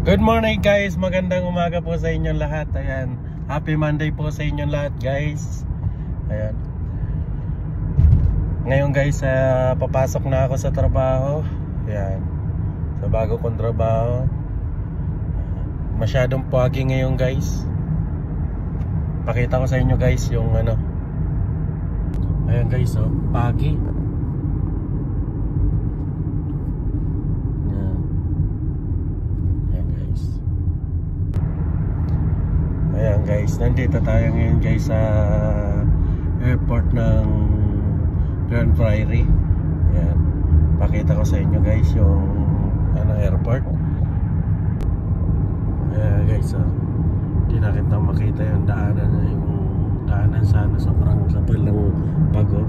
Good morning guys, magandang umaga po sa inyong lahat. Ayan, happy Monday po sa inyong lahat guys. Ayan. Ngayon guys, papasok na ako sa trabaho. Ayan, sa bago kong trabaho. Masyadong foggy ngayon guys. Pakita ko sa inyo guys yung ano. Ayan guys, oh, foggy. Ayan guys, nandito tayo ngayon guys sa airport ng Grand Prairie. Ayan, pakita ko sa inyo guys yung airport. Ayan guys, hindi na kita makita yung daanan sana, sobrang kapal ng bago.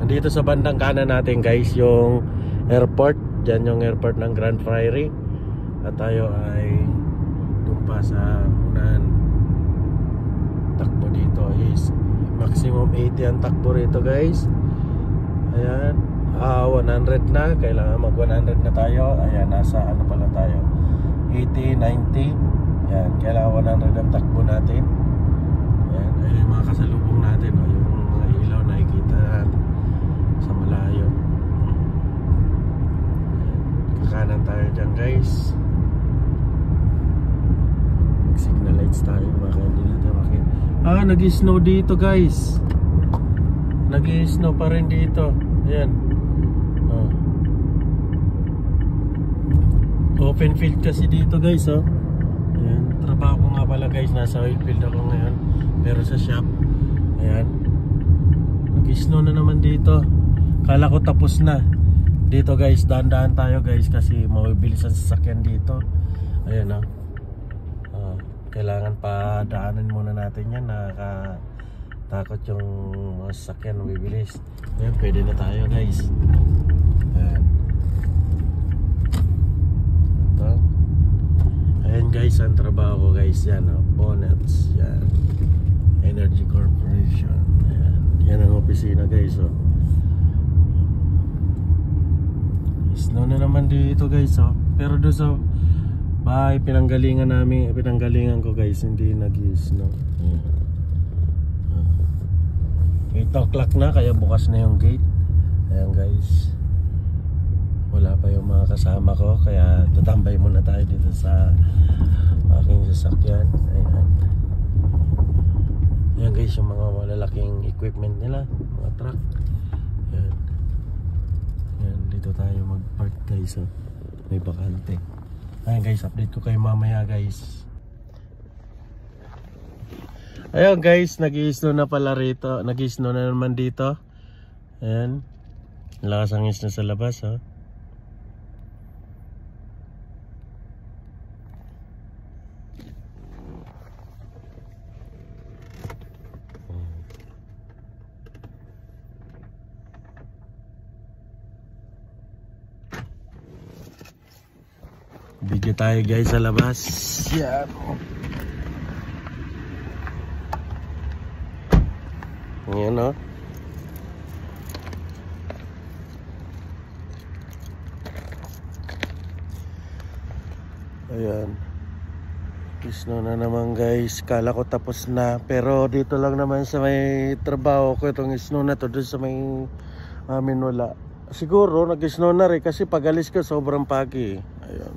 Nandito sa bandang kanan natin guys yung airport. Diyan yung airport ng Grand Prairie. At tayo ay pa sa unahan. Takbo dito is maximum 80 ang takbo rito guys. Ayan, 100 na, kailangan mag 100 na tayo. Ayan, nasa ano pala tayo, 80, 90. Ayan, kailangan 100 ang takbo natin. Ayan, ayun yung mga kasalubong natin, yung mga ilaw nakikita sa malayo. Ayan, kakanan tayo dyan guys. Signal lights tayo, baka hindi natin makita. Nag-snow dito guys. Nag-snow pa rin dito. Ayan. Open field kasi dito guys, oh. Ayan, trabaho ko nga pala guys, nasa oil field ako ngayon, pero sa shop. Ayan, nag-snow na naman dito. Kala ko tapos na. Dito guys, dahan-dahan tayo guys, kasi mabibilis ang sasakyan dito. Ayan, oh. Kailangan pa daanan muna natin yan. Nakakatakot yung mga sasakyan, mabibilis. Ayan, pwede na tayo guys. Ayan. Ito. Ayan guys, ang trabaho ko guys, yan, bonnets, yan, Energy Corporation. Ayan, yan ang opisina guys, oh. Snow na naman dito guys, oh. Pero doon sa bahay pinanggalingan namin, pinanggalingan ko guys, hindi nag-snow. 8 o'clock na, kaya bukas na yung gate. Ayan guys, wala pa yung mga kasama ko, kaya tatambay muna tayo dito sa aking sasakyan. Ayan. Ayan guys, yung mga malalaking equipment nila, mga truck. Ayan. Ayan, dito tayo mag-park guys, oh. May bakante. Ayan guys, update ko kayo mamaya guys. Ayun guys, nag-i-snow na pala rito. Nag-i-snow na naman dito. Ayan, lakas ang snow sa labas, oh. Video tayo guys sa labas. Yan. Ayan, oh. Ayan. Snow na naman guys. Kala ko tapos na, pero dito lang naman sa may trabaho ko itong snow na to. Doon sa may amin wala. Siguro nag-snow na rin kasi pag alis ko sobrang pagi. Ayan.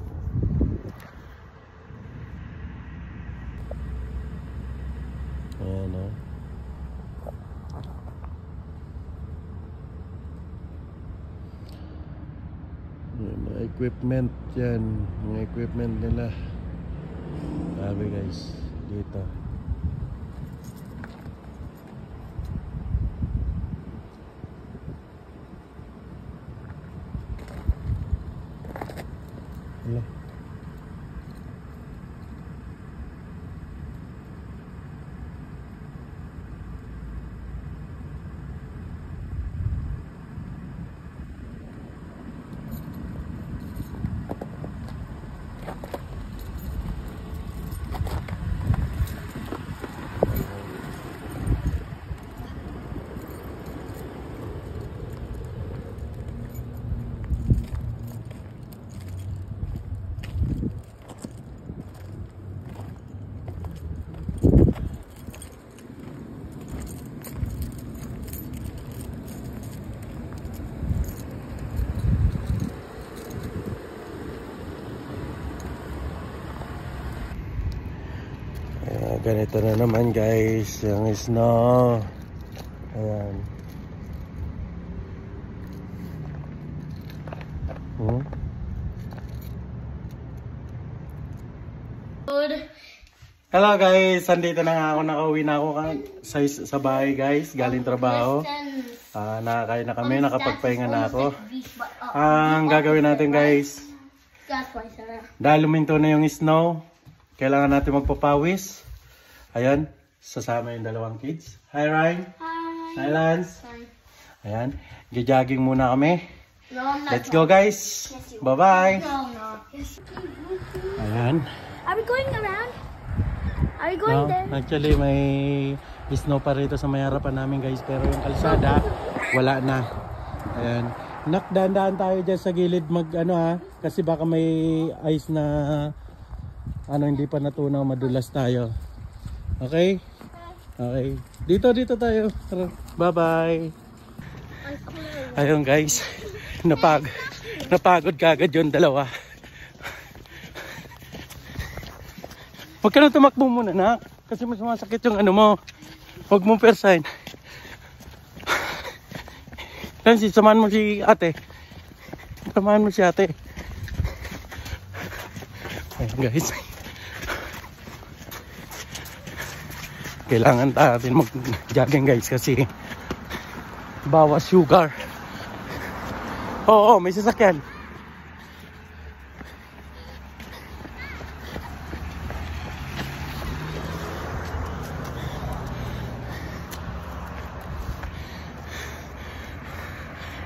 Ayan, oh. Mga equipment yan, mga equipment nila. Sabi guys, dito. Wala. Ganito na naman guys, yung snow. Ayan. Hello guys, andito na nga ako, nakauwi na ako sa bahay guys, galing trabaho. Nakakain na kami, nakapagpahinga na ako. Ang gagawin natin guys, dahil luminto na yung snow, kailangan natin magpapawis. Ayan, sasama yung dalawang kids. Hi Ryan. Hi Lance. Ayan, jogging muna kami. Let's go guys. Bye bye. Ayan. Are we going around? Are we going there? Actually may snow pa rito sa may harapan namin guys, pero yung kalsada wala na. Ayan. Nakdaan-daan tayo dyan sa gilid kasi baka may ice na hindi pa natunaw, madulas tayo. Okay? Okay. Dito tayo. Bye bye. Ayun guys. Napagod kagad yung dalawa. Huwag ka na tumakbo muna na. Kasi mas masakit yung mo. Huwag mong persahin. Nancy, samahan mo si ate. Samahan mo si ate. Ayun guys. Kailangan natin mag-jogging guys kasi bawas sugar. Oo, may sasakyan.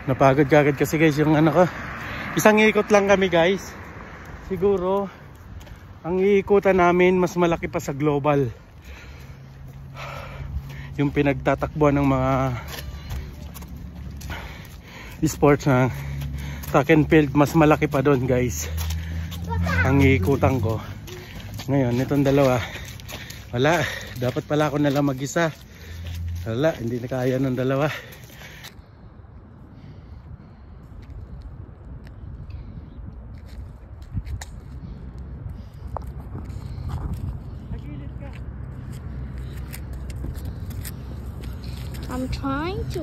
Napagod kagad kasi guys yung ko. Isang ikot lang kami guys. Siguro ang iikutan namin mas malaki pa sa global. Yung pinagtatakbuhan ng mga sports na track and field, mas malaki pa doon guys ang iikutan ko. Ngayon itong dalawa wala, dapat pala ako nalang mag-isa. Wala, hindi na kaya ng dalawa. I'm trying to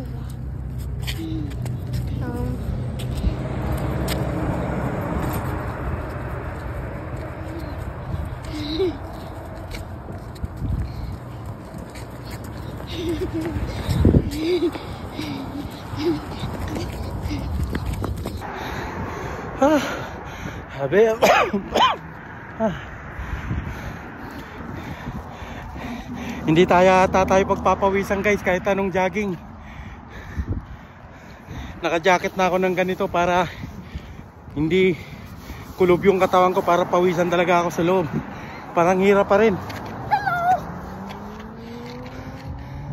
Hindi tayo pagpapawisan guys kahit anong jogging. Naka-jacket na ako ng ganito para hindi kulob yung katawan ko, para pawisan talaga ako sa loob. Parang hirap pa rin.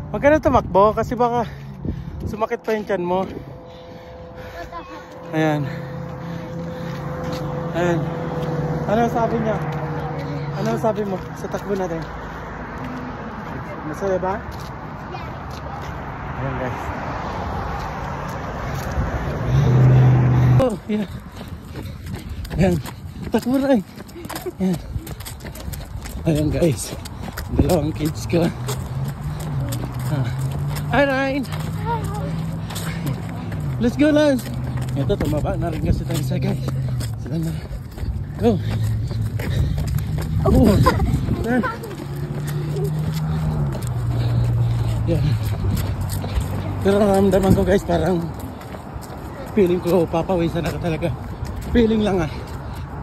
Huwag ka na tumakbo kasi baka sumakit pa yung tiyan mo. Ayan. Ayan. Ano sabi niya? Ano sabi mo sa takbo natin? Masaya ba? Ayan guys. Oh, yeah. Ayan. Takbo na eh. Ayan. Ayan guys. Dalawang kids ko. Hi Ryan. Let's go Lance. Ito tumaba na rin kasi tayo sa guys. Sila na. Go. Oh. Ayan. Yeah. Pero naramdaman ko guys, parang feeling ko papawisan na ka talaga. Feeling lang ah.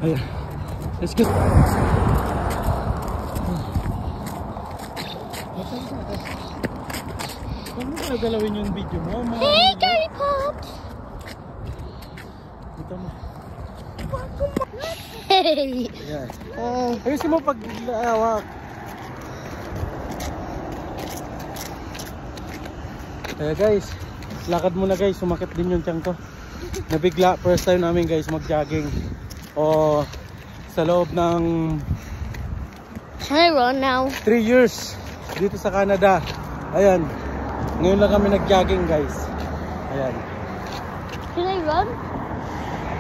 Ayan. Let's go. Huwag mo ka galawin yung video mo. Hey, Gary Pops! Ito mo. Hey! Ayan. Ayusin mo pag lawak. Kaya guys, lakad muna guys, sumakit din yung tiyan ko. Nabigla, first time namin guys mag-jogging. O sa loob ng Can I run now? 3 years dito sa Canada. Ayan. Ngayon lang kami nag-jogging guys. Ayan. Can I run?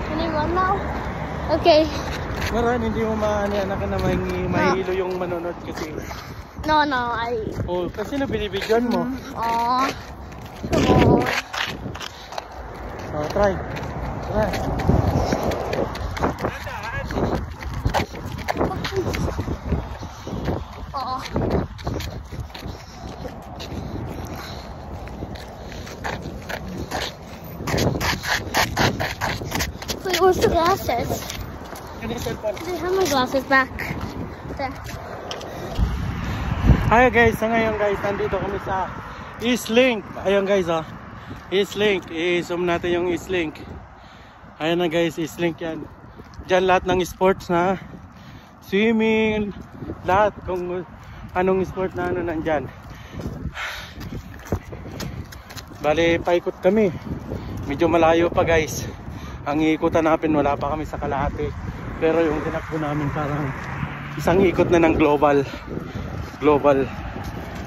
Can I run now? Okay. Maran, hindi mo maanianak na mahilo yung manonood kasi. No, Oh, kasi na binibigyan mo. Oh. So, Oh, try. Try. oh. Wait, where's the glasses? They have my glasses back. There. Hi guys, sa ngayon guys, nandito kami sa Eastlink. Ayun guys, oh. Eastlink. I-zoom natin yung Eastlink. Ayan na guys, Eastlink yan. Diyan lahat ng sports na swimming, lahat kung anong sport na ano nandyan. Bale, paikot kami. Medyo malayo pa guys. Ang iikutan natin, wala pa kami sa kalahati. Pero yung tinakbo namin parang isang ikot na ng global.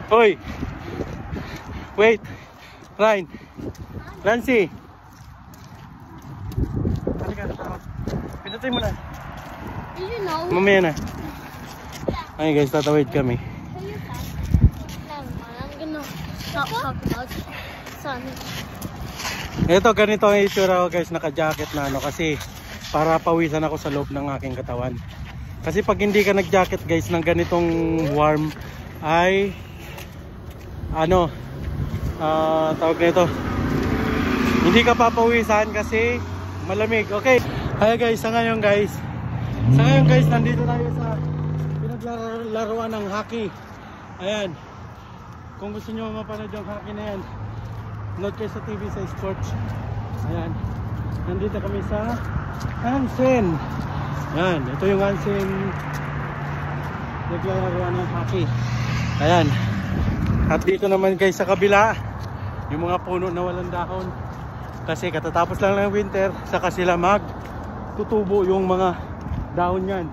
Hoy! Wait! Ryan! Nancy! Pinatay mo na. Did you know? Mamaya na. Ay guys, tatawid kami. Never mind, I'm gonna stop talking about sun. Ito, ganito ang itsura ko guys, naka-jacket na ano kasi para pawisan ako sa loob ng aking katawan. Kasi pag hindi ka nag-jacket guys ng ganitong warm ay ano tawag nito, hindi ka papawisan kasi malamig. Okay. Hi guys, sa ngayon guys, nandito tayo sa pinaglalaruan ng hockey. Ayan. Kung gusto nyo mapanood yung hockey na yan, nood kayo sa TV sa sports. Ayan. Nandito kami sa Hansen. Ayan. Ito yung Hansen naglalaruan ng hockey. Ayan. At dito naman guys sa kabila, yung mga puno na walang dahon. Kasi katatapos lang ng winter, saka sila magtutubo yung mga dahon yan.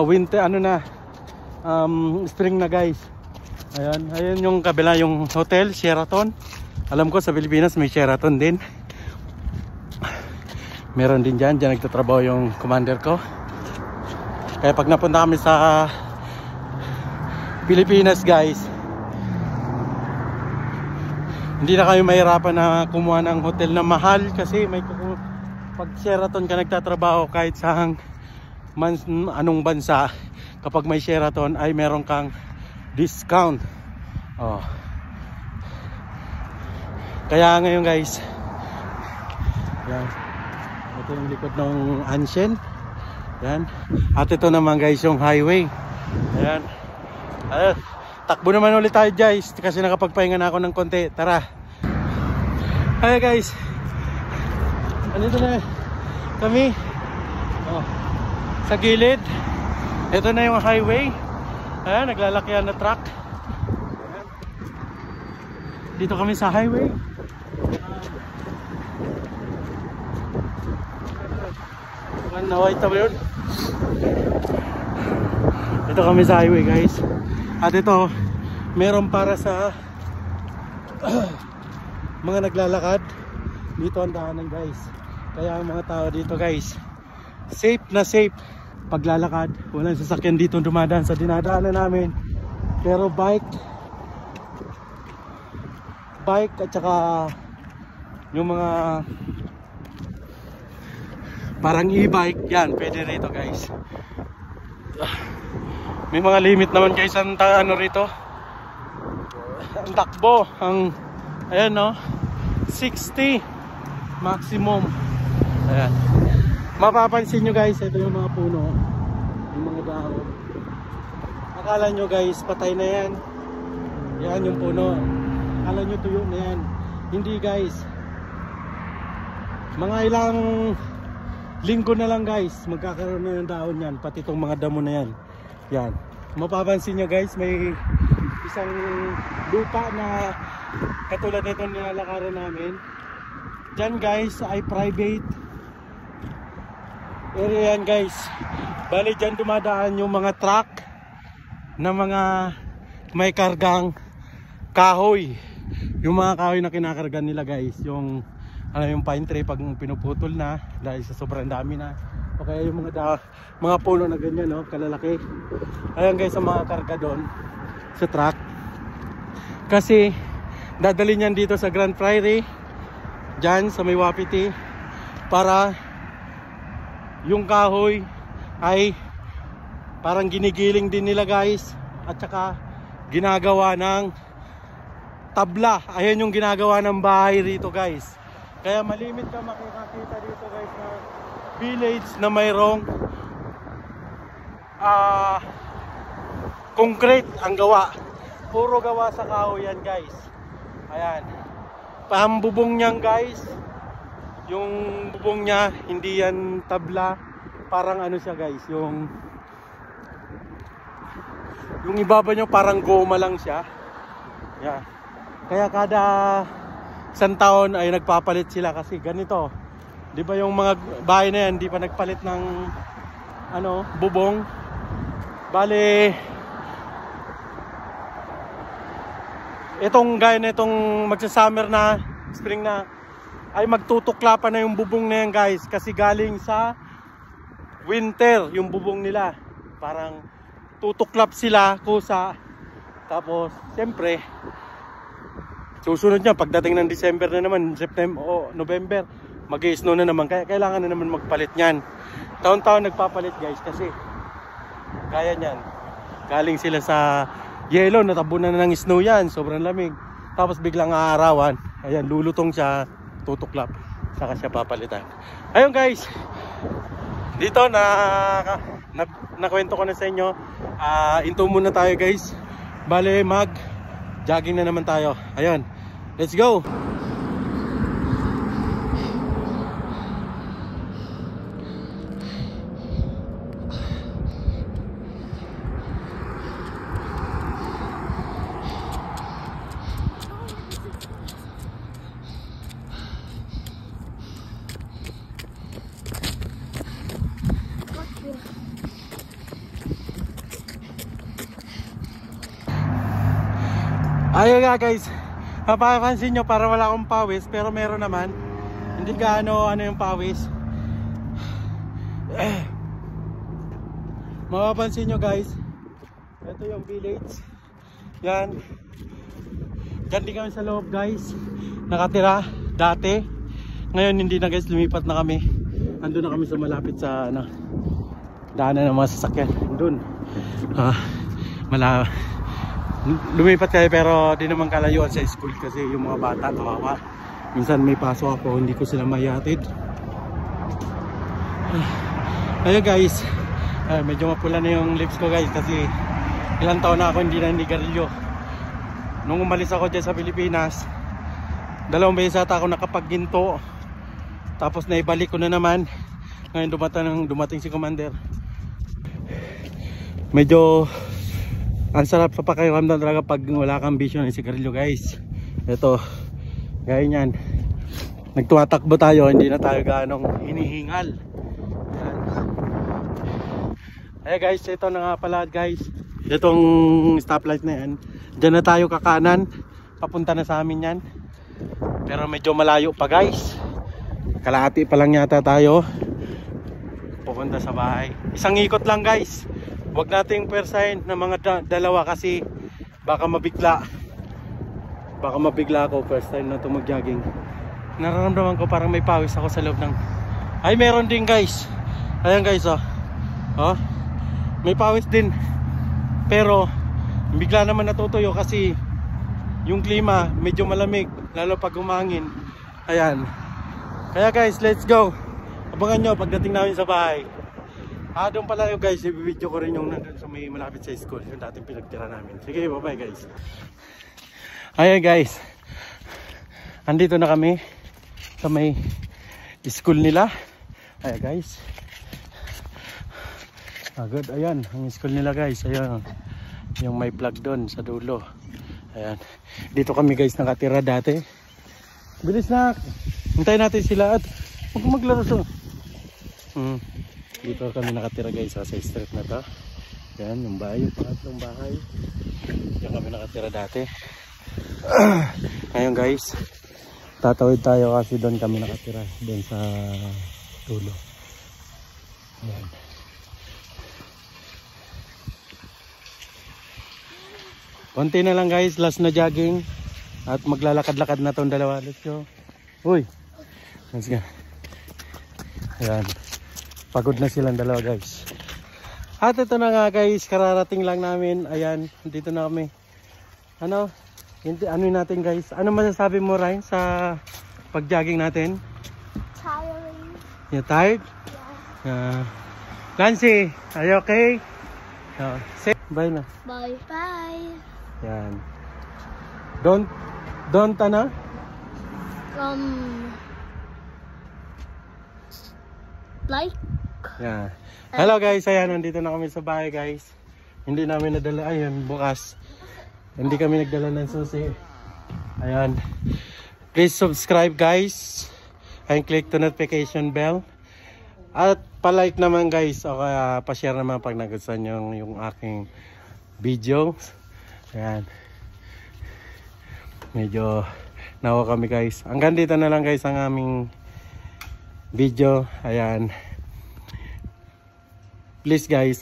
Winter, ano na, spring na guys. Ayan, ayan yung kabila, yung hotel, Sheraton. Alam ko sa Pilipinas may Sheraton din. Meron din dyan nagtatrabaho yung commander ko. Kaya pag napunta kami sa Pilipinas guys, hindi na kayo mahirapan na kumuha ng hotel na mahal kasi may pag Sheraton ka nagtatrabaho kahit sa anong bansa, kapag may Sheraton ay meron kang discount. Oh. Kaya ngayon guys, yan. Ito yung likod ng Hansen. Yan. At ito naman guys yung highway. Ayan. Ayan. Takbo naman ulit tayo guys kasi nakapagpahinga na ako ng konti. Tara. Hi guys. Andito na kami. Oh. Sa gilid. Ito na yung highway. Ayan, naglalakyan na truck. Ayan. Dito kami sa highway. Naway tayo yun. Ito kami sa highway guys. At ito, meron para sa mga naglalakad. Dito ang daanan guys. Kaya ang mga tao dito guys, safe na safe paglalakad. Walang sasakyan dito dumadaan sa dinadaanan namin. Pero bike at saka yung mga parang e-bike, yan, pwede rito guys. May mga limit naman guys ang ano rito. Ang takbo, ayan no, 60 maximum. Ayan. Mapapansin nyo guys, ito yung mga puno, yung mga dahon. Akala nyo guys, patay na yan. Yan yung puno. Akala nyo tuyo na yan. Hindi guys. Mga ilang linggo na lang guys, magkakaroon na ng dahon yan. Pati itong mga damo na yan. Yan. Mapapansin nyo guys, may isang lupa na katulad nito nilalakaran namin. Diyan guys ay private area yan guys. Bali dyan dumadaan yung mga truck na mga may kargang kahoy. Yung mga kahoy na kinakarga nila guys, yung ano yung pine tree pag pinuputol na dahil sa sobrang dami na, o kaya yung mga puno na ganyan, no, kalalaki. Ayan guys, sa mga karga doon sa truck, kasi dadali niyan dito sa Grand Prairie dyan sa may Wapiti, para yung kahoy ay parang ginigiling din nila guys, at saka ginagawa ng tabla. Ayan yung ginagawa ng bahay rito guys. Kaya malimit ka makikita dito guys na village na mayroong concrete ang gawa. Puro gawa sa kahoy yan guys. Ayan. Pambubong niyan guys, yung bubong niya hindi yan tabla, parang ano siya guys, yung ibaba nyo parang goma lang siya. Yeah. Kaya kada isang taon ay nagpapalit sila kasi ganito. Di ba yung mga bahay na yan, di pa nagpalit ng ano, bubong. Bale, itong gaya na itong magsa-summer na, spring na, ay magtutukla pa na yung bubong na yan guys. Kasi galing sa winter yung bubong nila. Parang tutuklap sila kusa, tapos siyempre susunod niya pagdating ng December na naman, September o November, mag-i-snow na naman, kaya kailangan na naman magpalit niyan. Taon-taon nagpapalit guys, kasi kaya niyan, galing sila sa yelo, natabunan na ng snow yan, sobrang lamig, tapos biglang aarawan, ayan, lulutong siya, tutuklap, saka siya papalitan. Ayun guys, dito nakwento ko na sa inyo. Into muna tayo guys. Bale, mag jogging na naman tayo. Ayun, let's go. Ayun nga guys, mapapansin nyo para wala akong pawis, pero meron naman. Hindi gaano ano yung pawis. Mapapansin nyo guys, ito yung village. Yan. Diyan din kami sa loob guys, nakatira dati. Ngayon hindi na guys, lumipat na kami. Andun na kami sa malapit sa ano, daanan ng mga sasakyan. Andun lumipat kayo, pero di naman kalayuan sa school kasi yung mga bata kawawa. Minsan may pasok ako, hindi ko sila mayatid. Ayun guys, medyo mapula na yung lips ko guys, kasi ilang taon na ako hindi na nigarilyo. Nung umalis ako dyan sa Pilipinas, 2 beses ata ako nakapagginto, tapos naibalik ko na naman. Ngayon dumating si Commander. Medyo ang sarap sa pakiramdam talaga pag wala kang bisyo ng sigarilyo guys. Ito, gaya nyan, nagtumatakbo tayo, hindi na tayo ganong hinihingal. Ayan guys, ito na nga pala guys, itong stoplight na yan, dyan na tayo kakanan, papunta na sa amin yan. Pero medyo malayo pa guys, kalahati pa lang yata tayo pupunta sa bahay. Isang ikot lang guys. Huwag nating persahin ng mga dalawa kasi baka mabigla ako. First time na ito mag-jogging. Nararamdaman ko parang may pawis ako sa loob ng... Ay, meron din guys. Ayan guys, oh. Oh, may pawis din. Pero bigla naman natutuyo kasi yung klima medyo malamig, lalo pag umangin. Ayan. Kaya guys, let's go. Abangan nyo pagdating namin sa bahay. Doon pala yung guys, i-video ko rin yung nandun sa may malapit sa school, yung dating pinagtira namin. Sige, bye bye guys. Ayan guys, andito na kami sa may school nila. Ayan guys, good. Ayan, ang school nila guys. Ayan, yung may plug doon sa dulo. Ayan, dito kami guys nakatira dati. Bilis na, hintayin natin sila at huwag maglaro sa... Dito kami nakatira guys, sa street na to. Yan yung bahay, yung pangatlong bahay. Diyan kami nakatira dati. Ngayon guys, Tatawid tayo kasi doon kami nakatira, doon sa dulo. Ayan. Konti na lang guys, last na jogging. At maglalakad-lakad na tong dalawa. Let's go. Uy! Let's go. Ayan. Pagod na silang dalawa guys. At ito na nga guys, kararating lang namin. Ayan, dito na kami. Ano natin guys? Ano masasabi mo Ryan sa pag-jogging natin? Tiring. You tired? Yeah. Nancy, are you okay? Say bye na. Bye bye. Yan. Don't ano? Like. Yeah. Hello guys, ayan, nandito na kami sa bahay guys. Hindi namin nadala, ayun, bukas. Hindi kami nagdala ng susi. Ayan. Please subscribe guys. And click the notification bell. At palike naman guys. O kaya pa-share naman pag nagustuhan nyo yung aking video. Ayan. Medyo nawa kami guys. Hanggang dito na lang guys ang aming video. Ayan. Please guys,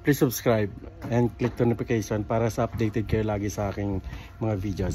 please subscribe and click the notification para sa updated kayo lagi sa aking mga videos.